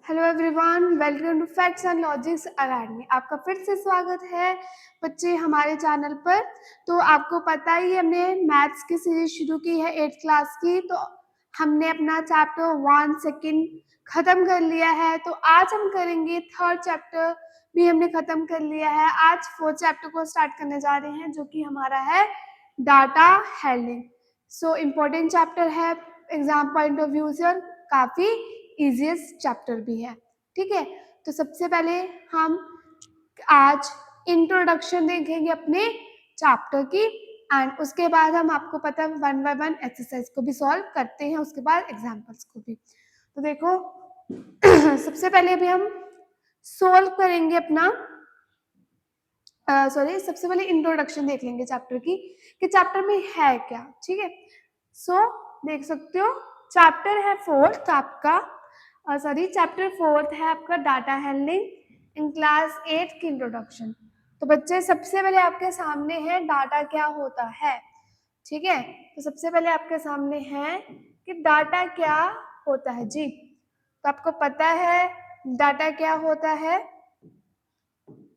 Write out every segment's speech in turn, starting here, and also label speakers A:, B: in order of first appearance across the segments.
A: Hello everyone, welcome to Facts and Logics Academy. आपका फिर से स्वागत है बच्चे हमारे चैनल पर। तो आपको पता ही हमने मैथ्स की सीरीज शुरू की है 8th क्लास की। तो हमने अपना चैप्टर 1 सेकेंड खत्म कर लिया है। तो आज हम करेंगे थर्ड चैप्टर भी हमने खत्म कर लिया है। आज फोर्थ चैप्टर को स्टार्ट करने जा रहे हैं जो कि हमारा है data handling. So important chapter है, एग्जाम पॉइंट ऑफ व्यू से और काफी इजीएस्ट चैप्टर भी है। ठीक है, तो सबसे पहले हम आज इंट्रोडक्शन देखेंगे अपने चैप्टर की, एंड उसके बाद हम आपको पता है 1 बाय 1 एक्सरसाइज को भी सॉल्व करते हैं, उसके बाद एग्जाम्पल्स को भी। तो देखो सबसे पहले अभी हम सॉल्व करेंगे अपना सबसे पहले इंट्रोडक्शन देख लेंगे चैप्टर की कि चैप्टर में है क्या। ठीक है, सो देख सकते हो चैप्टर है फोर्थ आपका, चैप्टर फोर्थ है आपका डाटा हैंडलिंग इन क्लास 8 की इंट्रोडक्शन। तो बच्चे सबसे पहले आपके सामने है डाटा क्या होता है। ठीक है, तो सबसे पहले आपके सामने है कि डाटा क्या होता है जी। तो आपको पता है डाटा क्या होता है,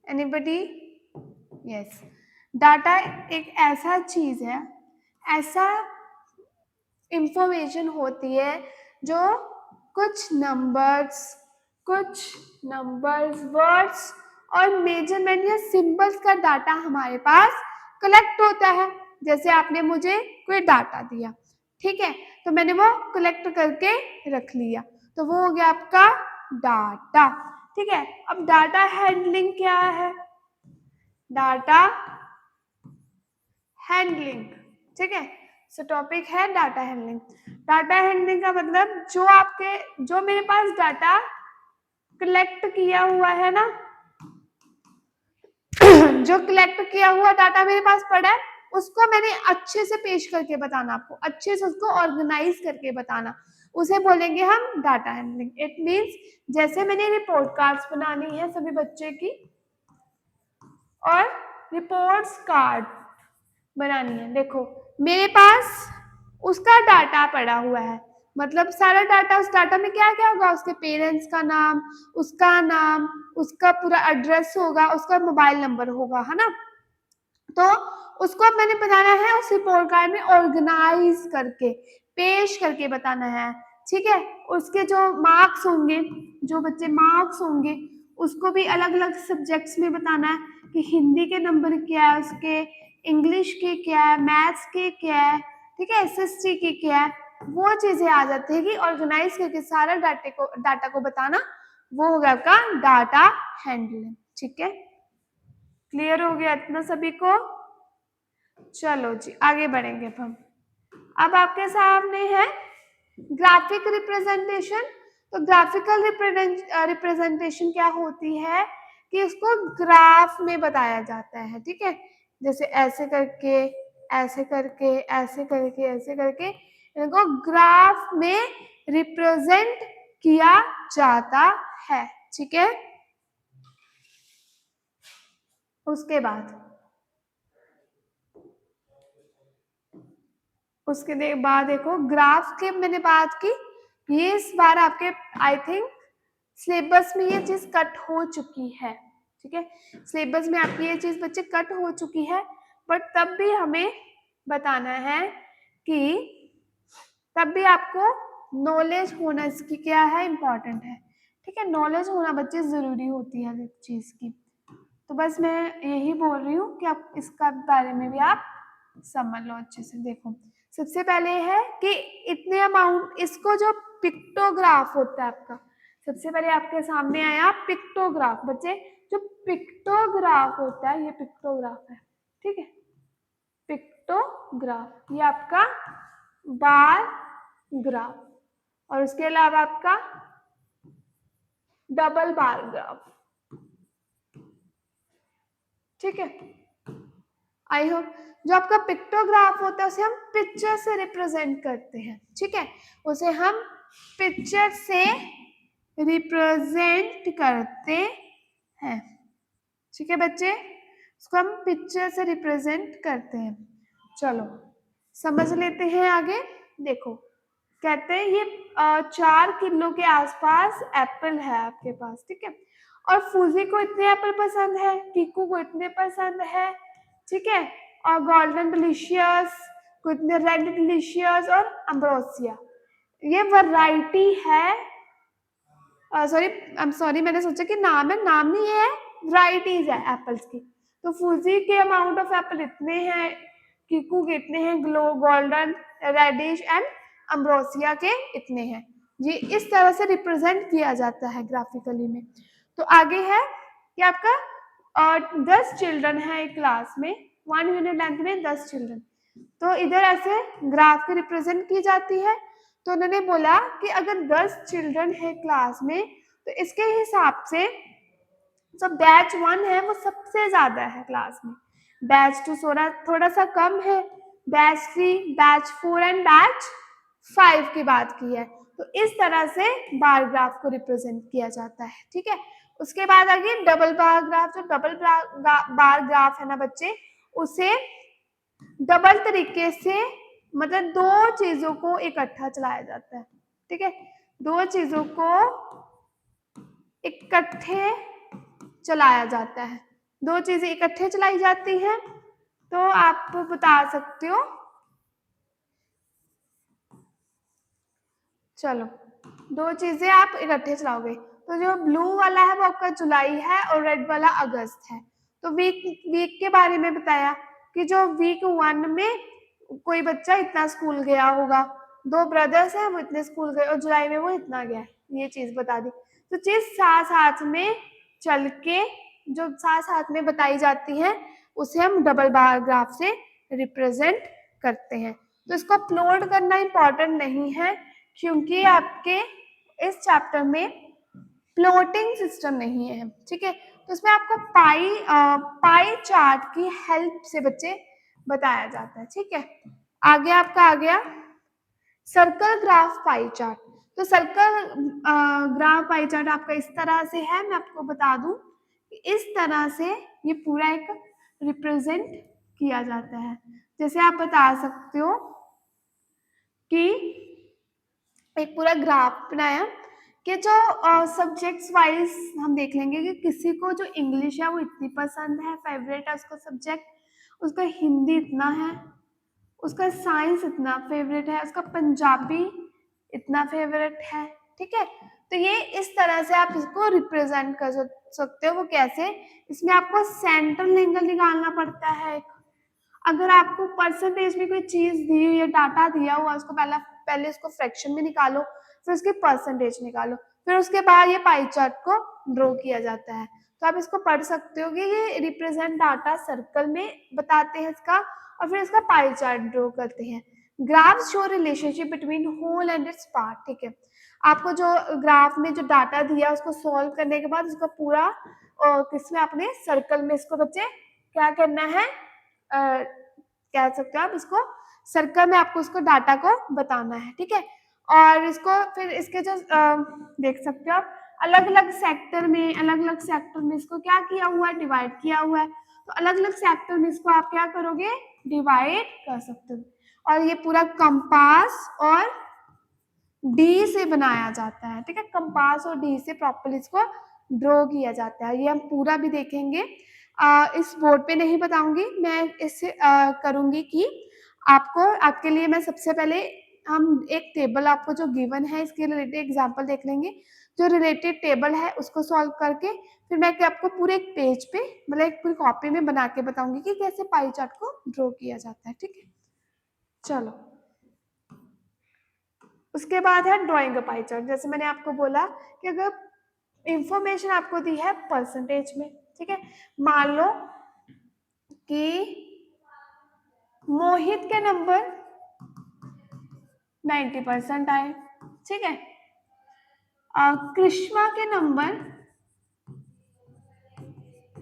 A: एनीबडी? यस, डाटा एक ऐसा चीज है, ऐसा इंफॉर्मेशन होती है जो कुछ नंबर्स वर्ड्स और मेजरमेंट या सिंबल्स का डाटा हमारे पास कलेक्ट होता है। जैसे आपने मुझे कोई डाटा दिया, ठीक है, तो मैंने वो कलेक्ट करके रख लिया, तो वो हो गया आपका डाटा। ठीक है, अब डाटा हैंडलिंग क्या है? डाटा हैंडलिंग, ठीक है, सो टॉपिक है डाटा हैंडलिंग। डाटा हैंडलिंग का मतलब जो मेरे पास डाटा कलेक्ट किया हुआ है ना जो कलेक्ट किया हुआ डाटा मेरे पास पड़ा है, उसको मैंने अच्छे से पेश करके बताना, आपको अच्छे से उसको ऑर्गेनाइज करके बताना, उसे बोलेंगे हम डाटा हैंडलिंग। इट मींस जैसे मैंने रिपोर्ट कार्ड्स बनानी है सभी बच्चे की, और रिपोर्ट्स कार्ड बनानी है। देखो मेरे पास उसका डाटा पड़ा हुआ है, मतलब सारा डाटा, उस डाटा में क्या क्या होगा, उसके पेरेंट्स का नाम, उसका पूरा एड्रेस होगा, उसका मोबाइल नंबर होगा, है ना। तो उसको अब मैंने बताना है उस रिपोर्ट कार्ड में ऑर्गेनाइज करके पेश करके बताना है। ठीक है, उसके जो मार्क्स होंगे, जो बच्चे मार्क्स होंगे, उसको भी अलग अलग सब्जेक्ट्स में बताना है कि हिंदी के नंबर क्या है उसके, इंग्लिश के क्या है, मैथ्स के क्या है, ठीक है, एसएसटी के क्या है, वो चीजें आ जाती है कि ऑर्गेनाइज करके सारा डाटा को बताना, वो हो गया आपका डाटा हैंडलिंग। ठीक है, क्लियर हो गया इतना सभी को? चलो जी आगे बढ़ेंगे अब आपके सामने है ग्राफिक रिप्रेजेंटेशन। तो ग्राफिकल रिप्रेजेंटेशन क्या होती है कि उसको ग्राफ में बताया जाता है। ठीक है, जैसे ऐसे करके ऐसे करके ऐसे करके ऐसे करके इनको ग्राफ में रिप्रेजेंट किया जाता है। ठीक है, उसके बाद देखो ग्राफ के मैंने बात की, ये इस बार आपके आई थिंक सिलेबस में ये चीज कट हो चुकी है। ठीक है, सिलेबस में आपकी ये चीज बच्चे कट हो चुकी है, बट तब भी हमें बताना है कि तब भी आपको नॉलेज होना इसकी क्या है, इंपॉर्टेंट है। ठीक है, नॉलेज होना बच्चे जरूरी होती है एक चीज की। तो बस मैं यही बोल रही हूँ कि आप इसका बारे में भी आप समझ लो अच्छे से। देखो सबसे पहले है कि इतने अमाउंट, इसको जो पिक्टोग्राफ होता है आपका, सबसे पहले आपके सामने आया पिक्टोग्राफ। बच्चे जो पिक्टोग्राफ होता है, ये पिक्टोग्राफ है। ठीक है, पिक्टोग्राफ ये आपका बार ग्राफ, और उसके अलावा आपका डबल बार ग्राफ। ठीक है, आई होप जो आपका पिक्टोग्राफ होता है उसे हम पिक्चर से रिप्रेजेंट करते हैं। ठीक है, उसे हम पिक्चर से रिप्रेजेंट करते हैं। ठीक है बच्चे, उसको हम पिक्चर से रिप्रेजेंट करते हैं। चलो समझ लेते हैं आगे। देखो कहते हैं ये 4 किलो के आसपास एप्पल है आपके पास, ठीक है। और फूजी को इतने एप्पल पसंद है, कीकू को इतने पसंद है, ठीक है। और गोल्डन डिलीशियस को इतने, रेड डिलीशियस और अम्ब्रोसिया, ये वैरायटी है। सॉरी मैंने सोचा कि नाम है, नाम नहीं है, वैरायटीज है एप्पल्स की। तो फूजी के अमाउंट ऑफ एप्पल इतने हैं, कीकू के इतने हैं, glow golden reddish and ambrosia के इतने हैं। ये इस तरह से रिप्रेजेंट किया जाता है ग्राफिकली में। तो आगे है कि आपका 10 चिल्ड्रन है एक क्लास में, 1 यूनिट लेंथ में 10 चिल्ड्रन। तो इधर ऐसे ग्राफ की रिप्रेजेंट की जाती है। तो उन्होंने बोला कि अगर 10 चिल्ड्रन है क्लास में तो इसके हिसाब से जो बैच 1 है वो सबसे ज्यादा है क्लास में, बैच 2 थोड़ा सा कम है, बैच 3, बैच 4 एंड बैच 5 की बात की है। तो इस तरह से बार ग्राफ को रिप्रेजेंट किया जाता है, ठीक है। उसके बाद आगे डबल बार ग्राफ। जो डबल बार ग्राफ है ना बच्चे, उसे डबल तरीके से, मतलब 2 चीजों को इकट्ठा चलाया जाता है, ठीक है। 2 चीजों को इकट्ठे चलाया जाता है, 2 चीजें इकट्ठे चलाई जाती हैं। तो आप बता सकते हो, चलो 2 चीजें आप इकट्ठे चलाओगे। तो जो ब्लू वाला है वो आपका जुलाई है और रेड वाला अगस्त है। तो वीक के बारे में बताया कि जो वीक 1 में कोई बच्चा इतना स्कूल गया होगा, 2 ब्रदर्स हैं वो इतने स्कूल गए और जुलाई में वो इतना गया, ये चीज बता दी। तो चीज साथ साथ में चल के, जो साथ साथ में बताई जाती है, उसे हम डबल बार ग्राफ से रिप्रेजेंट करते हैं। तो इसको प्लॉट करना इंपॉर्टेंट नहीं है, क्योंकि आपके इस चैप्टर में प्लॉटिंग सिस्टम नहीं है, ठीक है। तो इसमें आपको पाई चार्ट की हेल्प से बच्चे बताया जाता है, ठीक है। आगे आपका आ गया सर्कल ग्राफ पाई चार्ट। तो सर्कल ग्राफ पाई चार्ट आपका इस तरह से है, मैं आपको बता दूं कि इस तरह से ये पूरा एक रिप्रेजेंट किया जाता है। जैसे आप बता सकते हो कि एक पूरा ग्राफ बनाया कि जो सब्जेक्ट्स वाइज हम देख लेंगे कि किसी को जो इंग्लिश है वो इतनी पसंद है, फेवरेट है उसका सब्जेक्ट, उसका हिंदी इतना है, उसका साइंस इतना फेवरेट है, उसका पंजाबी इतना फेवरेट है, ठीक है। तो ये इस तरह से आप इसको रिप्रेजेंट कर सकते हो। वो कैसे, इसमें आपको सेंट्रल एंगल निकालना पड़ता है। अगर आपको परसेंटेज में कोई चीज दी हुई है, डाटा दिया हुआ, उसको पहले उसको फ्रैक्शन में निकालो, फिर उसकी परसेंटेज निकालो, फिर उसके बाद ये पाई चार्ट को ड्रॉ किया जाता है। तो आप इसको पढ़ सकते हो कि ये रिप्रेजेंट डाटा सर्कल में बताते हैं इसका, और फिर इसका पाई चार्ट ड्रॉ करते हैं। Graph show relationship between whole and its part, ठीक है। आपको जो ग्राफ में जो डाटा दिया उसको सॉल्व करने के बाद उसका पूरा किसमें, अपने सर्कल में इसको बच्चे क्या करना है, कह सकते हो आप इसको, सर्कल में आपको उसको डाटा को बताना है, ठीक है। और इसको फिर इसके जो देख सकते हो आप, अलग अलग सेक्टर में इसको क्या किया हुआ है, डिवाइड किया हुआ है। तो अलग अलग सेक्टर में इसको आप क्या करोगे, डिवाइड कर सकते हो। और ये पूरा कंपास और डी से बनाया जाता है, ठीक है। कंपास और डी से प्रॉपर्ली इसको ड्रॉ किया जाता है। ये हम पूरा भी देखेंगे, इस बोर्ड पे नहीं बताऊंगी मैं, इससे करूंगी कि आपको, आपके लिए मैं सबसे पहले हम एक टेबल आपको जो गिवन है इसके रिलेटेड एग्जांपल देख लेंगे। जो रिलेटेड टेबल है उसको सॉल्व करके फिर मैं आपको पूरे एक पेज पे, मतलब एक पूरी कॉपी में बना के बताऊंगी कि कैसे पाई चार्ट को ड्रॉ किया जाता है, ठीक है। चलो, उसके बाद है ड्राइंग अ पाई चार्ट। जैसे मैंने आपको बोला कि अगर इंफॉर्मेशन आपको दी है परसेंटेज में, ठीक है। मान लो कि मोहित के नंबर 90% आए, ठीक है। कृष्णा के नंबर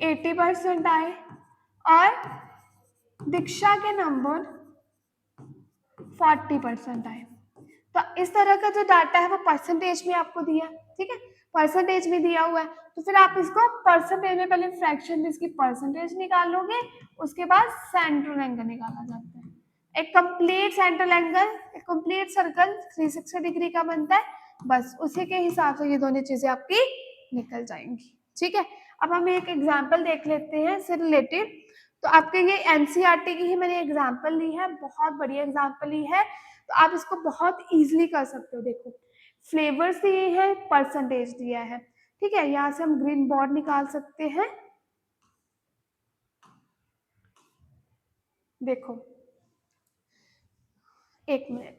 A: 80% आए और दीक्षा के नंबर 40% आए। तो इस तरह का जो डाटा है वो परसेंटेज में आपको दिया, ठीक है, परसेंटेज में दिया हुआ है। तो फिर आप इसको परसेंटेज में पहले फ्रैक्शन में इसकी परसेंटेज निकालोगे, उसके बाद सेंट्रल एंगल निकाला जाता है। एक कंप्लीट सेंट्रल एंगल, एक कंप्लीट सर्कल 360 डिग्री का बनता है, बस उसी के हिसाब से ये दोनों चीजें आपकी निकल जाएंगी। ठीक है, अब हम एक एग्जांपल देख लेते हैं इससे रिलेटेड। तो आपके ये एनसीईआरटी की ही मैंने एग्जांपल ली है, बहुत बढ़िया एग्जांपल ली है, तो आप इसको बहुत इजीली कर सकते हो। देखो फ्लेवर्स दिए हैं, परसेंटेज दिया है, ठीक है, यहाँ से हम ग्रीन बॉर्ड निकाल सकते हैं। देखो एक मिनट,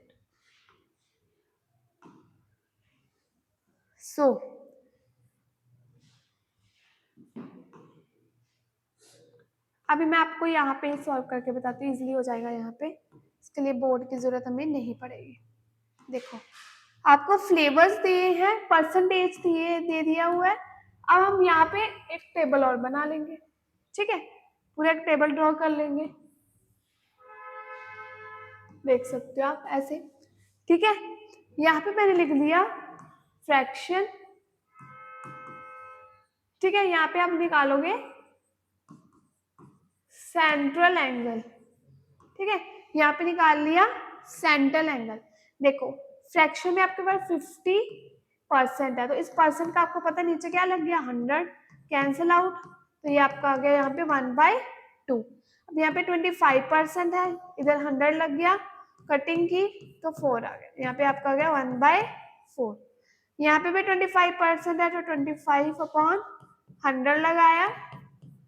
A: सो अभी मैं आपको यहाँ पे सॉल्व करके बताती हूँ, इजीली हो जाएगा यहाँ पे, इसके लिए बोर्ड की जरूरत हमें नहीं पड़ेगी। देखो आपको फ्लेवर्स दिए हैं, परसेंटेज दे दिया हुआ है। अब हम यहाँ पे एक टेबल और बना लेंगे, ठीक है, पूरा एक टेबल ड्रॉ कर लेंगे, देख सकते हो आप ऐसे, ठीक है। यहाँ पे मैंने लिख दिया फ्रैक्शन, ठीक है, यहाँ पे आप निकालोगे सेंट्रल एंगल, ठीक है, यहाँ पे निकाल लिया सेंट्रल एंगल। देखो फ्रैक्शन में आपके पास 50% है, तो इस परसेंट का आपको पता नीचे क्या लग गया 100, कैंसिल आउट, तो ये आपका आ गया यहाँ पे 1/2। अब यहाँ पे 25% है, इधर 100 लग गया, कटिंग की तो 4 आ गया, यहाँ पे आपका आ गया 1/4। यहाँ पे भी 25% है, तो 25/100 लगाया,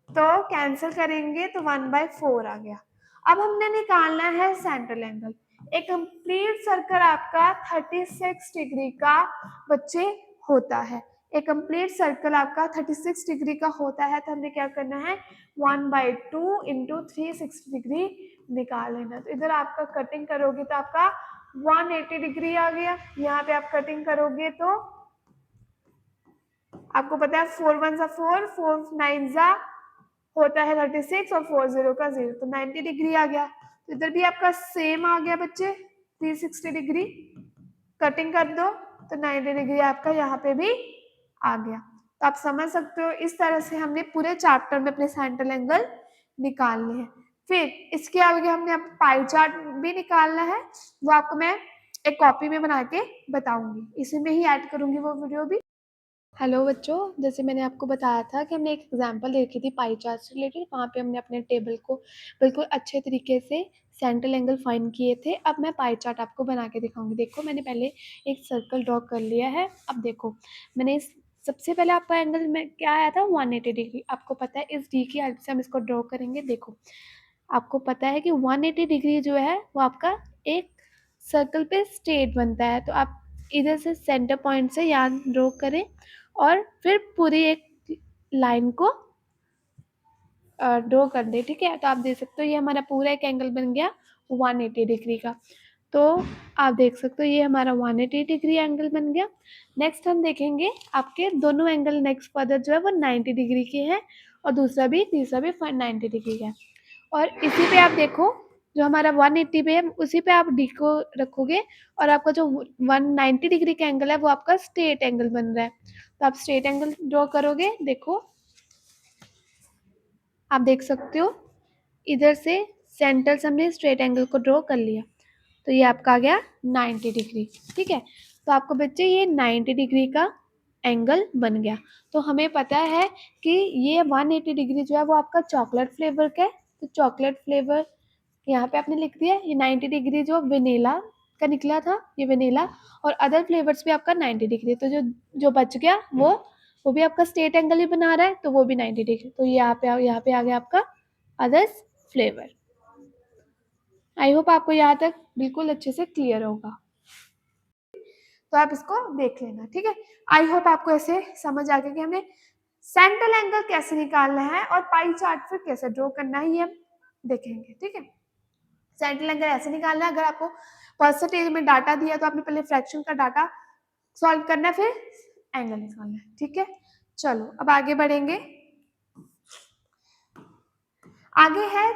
A: तो कैंसिल करेंगे तो 1/4 आ गया। अब हमने निकालना है सेंट्रल एंगल। एक कंप्लीट सर्कल आपका 36 डिग्री का बच्चे होता है, एक कंप्लीट सर्कल आपका 36 डिग्री का होता है, तो हमने क्या करना है 1/2 इंटू 360 डिग्री निकाल लेना। तो इधर आपका कटिंग करोगे तो आपका 180 डिग्री आ गया, यहाँ पे आप कटिंग करोगे तो आपको पता है 4 1 जा 4, 4 9 जा होता है 36 और 4 0 का 0, तो 90 डिग्री आ गया। तो इधर भी आपका सेम आ गया बच्चे 360 डिग्री, कटिंग कर दो तो 90 डिग्री आपका यहाँ पे भी आ गया। तो आप समझ सकते हो इस तरह से हमने पूरे चैप्टर में अपने सेंट्रल एंगल निकालने हैं। फिर इसके आगे हमने पाई चार्ट भी निकालना है, वो आपको मैं एक कॉपी में बना के बताऊंगी, इसी में ही ऐड करूंगी वो वीडियो भी। हेलो बच्चों, जैसे मैंने आपको बताया था कि हमने एक एग्जांपल देखी थी पाई चार्ट से रिलेटेड, वहाँ पे हमने अपने टेबल को बिल्कुल अच्छे तरीके से सेंट्रल एंगल फाइंड किए थे। अब मैं पाई चार्ट आपको बना के दिखाऊंगी। देखो मैंने पहले एक सर्कल ड्रॉ कर लिया है। अब देखो मैंने सबसे पहले आपका एंगल में क्या आया था 180 डिग्री, आपको पता है इस डी की हेल्प से हम इसको ड्रॉ करेंगे। देखो आपको पता है कि 180 डिग्री जो है वो आपका एक सर्कल पे स्ट्रेट बनता है, तो आप इधर से सेंटर पॉइंट से यहाँ ड्रॉ करें और फिर पूरी एक लाइन को ड्रॉ कर दे, ठीक है। तो आप देख सकते हो ये हमारा पूरा एक एंगल बन गया 180 डिग्री का। तो आप देख सकते हो ये हमारा 180 डिग्री एंगल बन गया। नेक्स्ट हम देखेंगे आपके दोनों एंगल नेक्स्ट फर्दर जो है वो 90 डिग्री के हैं, और तीसरा भी 90 डिग्री का है। और इसी पे आप देखो जो हमारा 180 पे है उसी पे आप डी को रखोगे, और आपका जो 190 डिग्री का एंगल है वो आपका स्ट्रेट एंगल बन रहा है। तो आप स्ट्रेट एंगल ड्रॉ करोगे, देखो आप देख सकते हो इधर से सेंटर से हमने स्ट्रेट एंगल को ड्रॉ कर लिया, तो ये आपका आ गया 90 डिग्री, ठीक है। तो आपको बच्चे ये 90 डिग्री का एंगल बन गया। तो हमें पता है कि ये 180 डिग्री जो है वो आपका चॉकलेट फ्लेवर का है, तो चॉकलेट फ्लेवर यहाँ पे आपने लिख दिया। ये 90 डिग्री जो वेनिला का निकला था, ये वेनिला, और अदर फ्लेवर्स भी आपका 90 डिग्री, तो जो जो बच गया वो भी आपका स्ट्रेट एंगल ही बना रहा है, तो वो भी 90 डिग्री। तो ये यहाँ पे आ गया आपका अदर्स फ्लेवर। आई होप आपको यहाँ तक बिल्कुल अच्छे से क्लियर होगा, तो आप इसको देख लेना, ठीक है। आई होप आपको ऐसे समझ आ गया कि हमें सेंट्रल एंगल कैसे निकालना है और पाई चार्ट फिर कैसे ड्रॉ करना है, ये हम देखेंगे, ठीक है। सेंट्रल एंगल ऐसे निकालना है, अगर आपको परसेंटेज में डाटा दिया तो आपने पहले फ्रैक्शन का डाटा सॉल्व करना है, फिर एंगल निकालना है, ठीक है। चलो अब आगे बढ़ेंगे। आगे है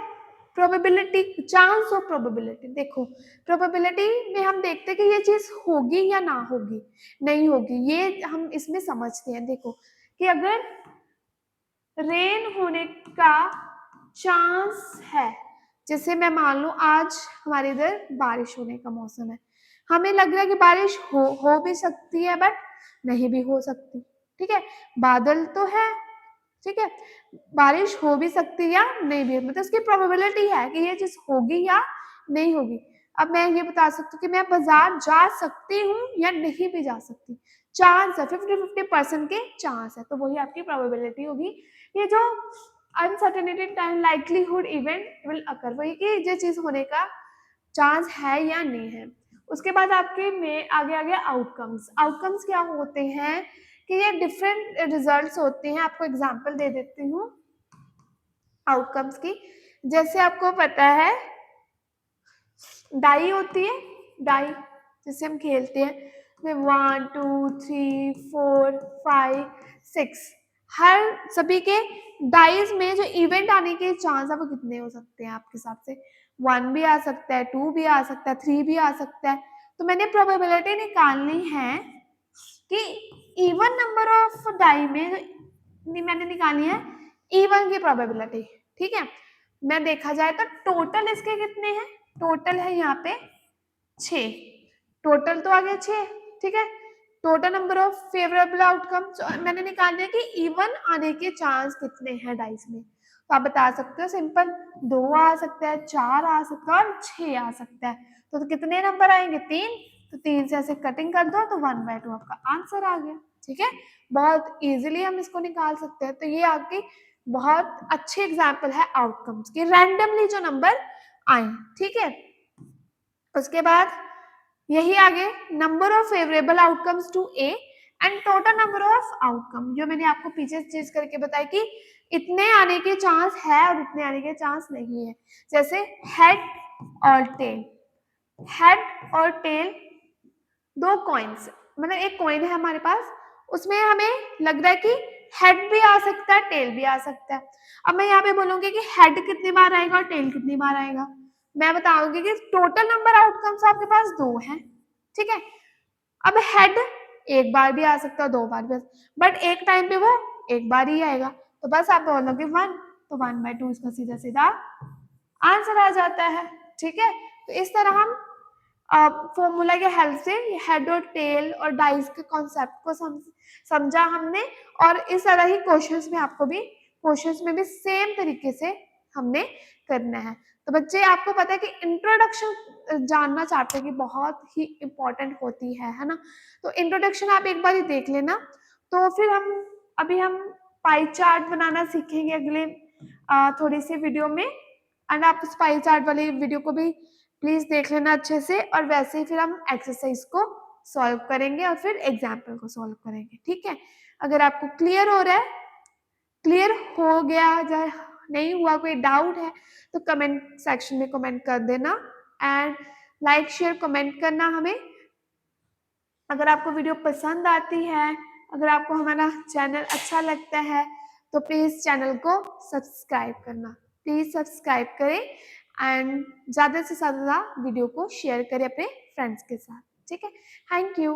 A: प्रोबेबिलिटी, चांस ऑफ प्रोबेबिलिटी। देखो प्रोबेबिलिटी में हम देखते हैं कि ये चीज होगी या ना होगी, नहीं होगी, ये हम इसमें समझते हैं। देखो कि अगर रेन होने का चांस है, जैसे मैं मान लूं आज हमारे इधर बारिश होने का मौसम है, हमें लग रहा है कि बारिश हो भी सकती है बट नहीं भी हो सकती, ठीक है, बादल तो है, ठीक है, बारिश हो भी सकती या नहीं भी, मतलब उसकी प्रोबेबिलिटी है कि ये चीज होगी या नहीं होगी। अब मैं ये बता सकती हूँ कि मैं बाजार जा सकती हूँ या नहीं भी जा सकती, चांस है 50-50% के चांस है, तो वही आपकी प्रोबेबिलिटी होगी। ये जो uncertainty time likelihood event will occur, वही कि ये चीज होने का चांस है या नहीं है। उसके बाद आपके में आगे आगे आउटकम्स, आउटकम्स क्या होते हैं कि ये डिफरेंट रिजल्ट्स होते हैं। आपको एग्जांपल दे देती हूँ आउटकम्स की। जैसे आपको पता है डाई होती है, डाई जिससे हम खेलते हैं, 1 2 3 4 5 6, हर सभी के डाइज में जो इवेंट आने के चांस है वो कितने हो सकते हैं आपके हिसाब से? 1 भी आ सकता है, 2 भी आ सकता है, 3 भी आ सकता है। तो मैंने प्रोबेबिलिटी निकालनी है कि इवन नंबर ऑफ डाई में मैंने निकाली है इवन की प्रोबेबिलिटी, ठीक है। मैं देखा जाए तो टोटल इसके कितने हैं, टोटल है यहाँ पे 6, टोटल तो आ गया 6, ठीक है। Total number of favourable outcome मैंने निकालने हैं कि इवन आने के चांस कितने हैं डाइस में, तो आप बता सकते हो सिंपल, 2 आ सकता है, 4 आ सकता है और 6 आ सकता है। तो कितने नंबर आएंगे? 3, तो 3 से ऐसे कटिंग कर दो तो 1/2 आपका आंसर आ गया, ठीक है। बहुत इजीली हम इसको निकाल सकते हैं। तो ये आपकी बहुत अच्छी एग्जाम्पल है आउटकम्स की, रैंडमली जो नंबर आए, ठीक है। उसके बाद यही आगे number of favourable outcomes to A and total number of outcome, जो मैंने आपको पीछे चीज करके बताई कि इतने आने के चांस है और इतने आने के चांस नहीं है। जैसे हेड और टेल, हेड और टेल दो कॉइन्स, मतलब एक कॉइन है हमारे पास, उसमें हमें लग रहा है कि हेड भी आ सकता है, टेल भी आ सकता है। अब मैं यहाँ पे बोलूंगी कि हेड कितनी बार आएगा और टेल कितनी बार आएगा, मैं बताऊंगी कि टोटल नंबर आउटकम्स आपके पास 2 हैं, ठीक है। अब हेड एक बार भी आ सकता है, 2 बार भी, बट एक टाइम पे वो एक बार ही आएगा, तो बस आप बोलोगे 1, तो 1/2 इसका सीधा सीधा आंसर आ जाता है, ठीक है। तो इस तरह हम फॉर्मूला के हेल्प से हेड और टेल और डाइस के कॉन्सेप्ट को समझा हमने, और इस तरह ही क्वेश्चंस में आपको भी, क्वेश्चंस में भी सेम तरीके से हमने करना है। तो बच्चे आपको पता है कि इंट्रोडक्शन जानना चाहते हैं कि बहुत ही इम्पोर्टेंट होती है ना, तो इंट्रोडक्शन आप एक बार ही देख लेना। तो फिर हम पाई चार्ट बनाना सीखेंगे अगले थोड़ी सी वीडियो में, एंड आप उस पाई चार्ट वाली वीडियो को भी प्लीज देख लेना अच्छे से, और वैसे ही फिर हम एक्सरसाइज को सॉल्व करेंगे और फिर एग्जाम्पल को सॉल्व करेंगे, ठीक है। अगर आपको क्लियर हो रहा है, क्लियर हो गया या नहीं हुआ, कोई डाउट है तो कमेंट सेक्शन में कमेंट कर देना, एंड लाइक शेयर कमेंट करना हमें। अगर आपको वीडियो पसंद आती है, अगर आपको हमारा चैनल अच्छा लगता है तो प्लीज चैनल को सब्सक्राइब करना, प्लीज सब्सक्राइब करें, एंड ज़्यादा से ज़्यादा वीडियो को शेयर करें अपने फ्रेंड्स के साथ, ठीक है। Thank you.